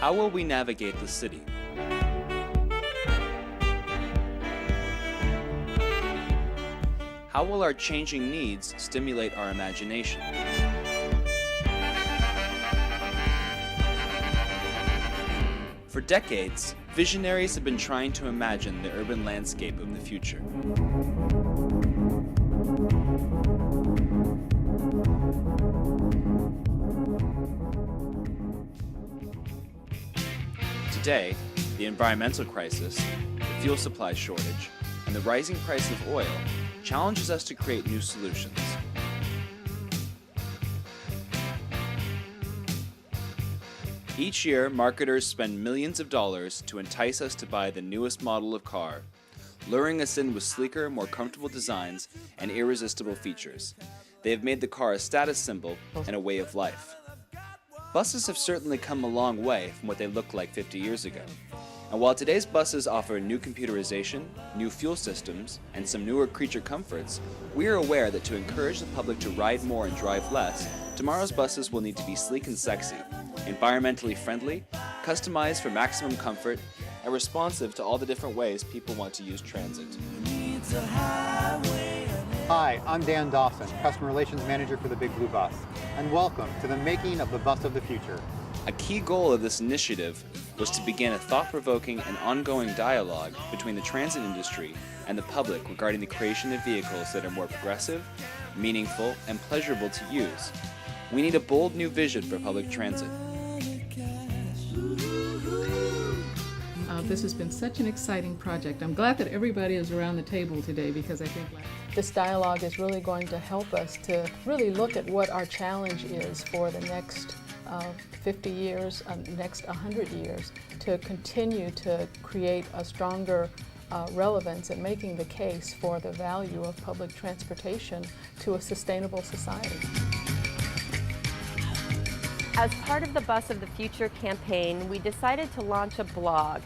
How will we navigate the city? How will our changing needs stimulate our imagination? For decades, visionaries have been trying to imagine the urban landscape of the future. Today, the environmental crisis, the fuel supply shortage, and the rising price of oil challenges us to create new solutions. Each year, marketers spend millions of dollars to entice us to buy the newest model of car, luring us in with sleeker, more comfortable designs and irresistible features. They have made the car a status symbol and a way of life. Buses have certainly come a long way from what they looked like 50 years ago. And while today's buses offer new computerization, new fuel systems, and some newer creature comforts, we are aware that to encourage the public to ride more and drive less, tomorrow's buses will need to be sleek and sexy, environmentally friendly, customized for maximum comfort, and responsive to all the different ways people want to use transit. Hi, I'm Dan Dawson, Customer Relations Manager for the Big Blue Bus, and welcome to the making of the bus of the future. A key goal of this initiative was to begin a thought-provoking and ongoing dialogue between the transit industry and the public regarding the creation of vehicles that are more progressive, meaningful, and pleasurable to use. We need a bold new vision for public transit. This has been such an exciting project. I'm glad that everybody is around the table today because I think this dialogue is really going to help us to really look at what our challenge is for the next 50 years, next 100 years, to continue to create a stronger relevance in making the case for the value of public transportation to a sustainable society. As part of the Bus of the Future campaign, we decided to launch a blog.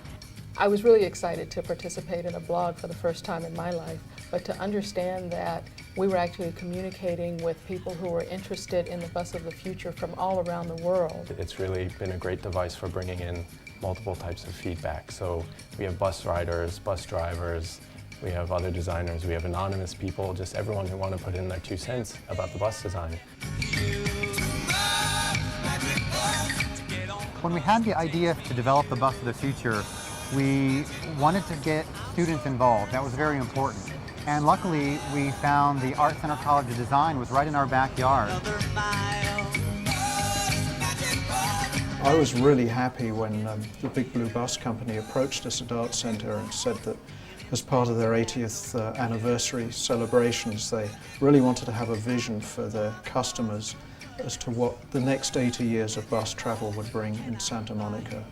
I was really excited to participate in a blog for the first time in my life, but to understand that we were actually communicating with people who were interested in the Bus of the Future from all around the world. It's really been a great device for bringing in multiple types of feedback. So we have bus riders, bus drivers, we have other designers, we have anonymous people, just everyone who want to put in their 2 cents about the bus design. When we had the idea to develop the bus of the future, we wanted to get students involved. That was very important. And luckily, we found the Art Center College of Design was right in our backyard. I was really happy when the Big Blue Bus Company approached us at Art Center and said that as part of their 80th anniversary celebrations, they really wanted to have a vision for their customers as to what the next 80 years of bus travel would bring in Santa Monica.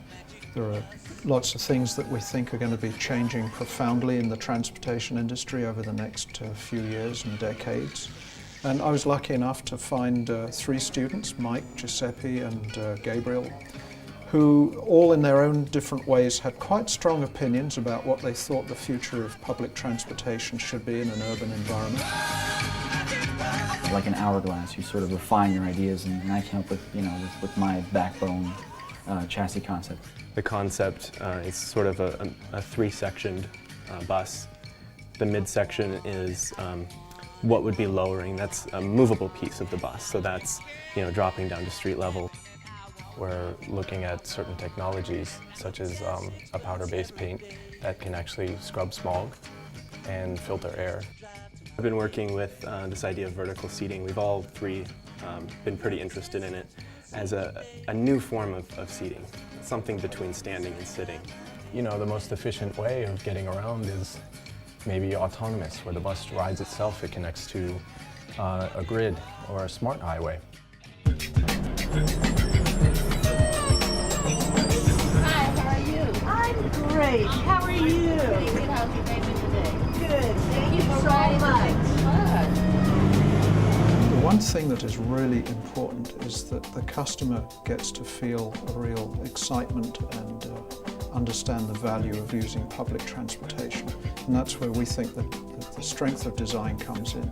There are lots of things that we think are going to be changing profoundly in the transportation industry over the next few years and decades. And I was lucky enough to find 3 students, Mike, Giuseppe and Gabriel, who all in their own different ways had quite strong opinions about what they thought the future of public transportation should be in an urban environment. Like an hourglass, you sort of refine your ideas, and I came up with, with my backbone chassis concept. The concept is sort of a 3-sectioned bus. The midsection is what would be lowering. That's a movable piece of the bus, so that's dropping down to street level. We're looking at certain technologies, such as a powder-based paint that can actually scrub smog and filter air. I've been working with this idea of vertical seating. We've all 3 been pretty interested in it as a new form of seating, something between standing and sitting. The most efficient way of getting around is maybe autonomous, where the bus rides itself. It connects to a grid or a smart highway. Hi, how are you? I'm great. How are you? Good. How's your day today? Good. Thank you so much. The one thing that is really important is that the customer gets to feel a real excitement and understand the value of using public transportation. And that's where we think that the strength of design comes in.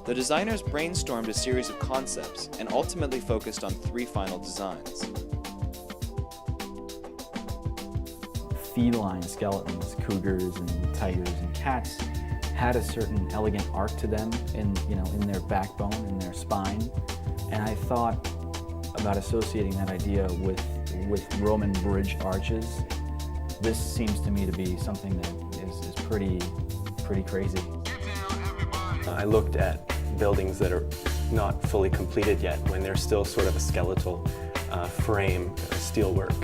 The designers brainstormed a series of concepts and ultimately focused on 3 final designs. feline skeletons, cougars and tigers and cats, had a certain elegant arc to them in their backbone, in their spine. And I thought about associating that idea with Roman bridge arches. This seems to me to be something that is pretty crazy. I looked at buildings that are not fully completed yet, when they're still sort of a skeletal frame, steelwork.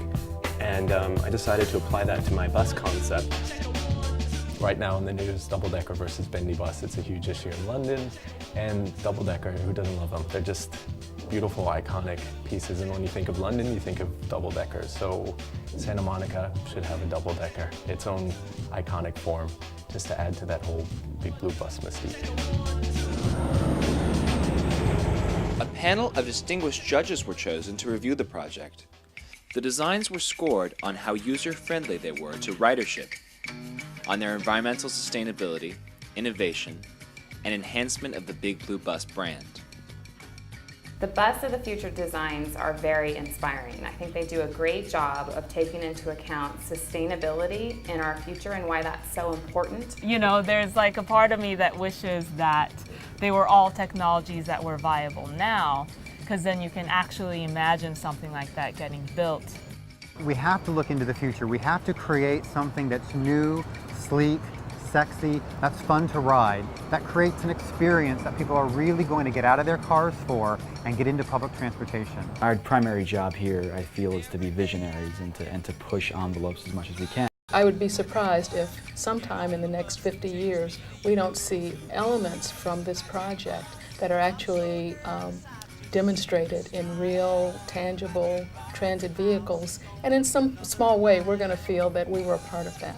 And I decided to apply that to my bus concept. Right now in the news, double-decker versus bendy bus, it's a huge issue in London. And double-decker, who doesn't love them? They're just beautiful, iconic pieces. And when you think of London, you think of double-deckers. So Santa Monica should have a double-decker, its own iconic form, just to add to that whole Big Blue Bus mystique. A panel of distinguished judges were chosen to review the project. The designs were scored on how user-friendly they were to ridership, on their environmental sustainability, innovation, and enhancement of the Big Blue Bus brand. The Bus of the Future designs are very inspiring. I think they do a great job of taking into account sustainability in our future and why that's so important. You know, there's like a part of me that wishes that they were all technologies that were viable now, because then you can actually imagine something like that getting built. We have to look into the future. We have to create something that's new, sleek, sexy, that's fun to ride, that creates an experience that people are really going to get out of their cars for and get into public transportation. Our primary job here, I feel, is to be visionaries and to push envelopes as much as we can. I would be surprised if sometime in the next 50 years we don't see elements from this project that are actually demonstrated in real, tangible transit vehicles, and in some small way we're going to feel that we were a part of that.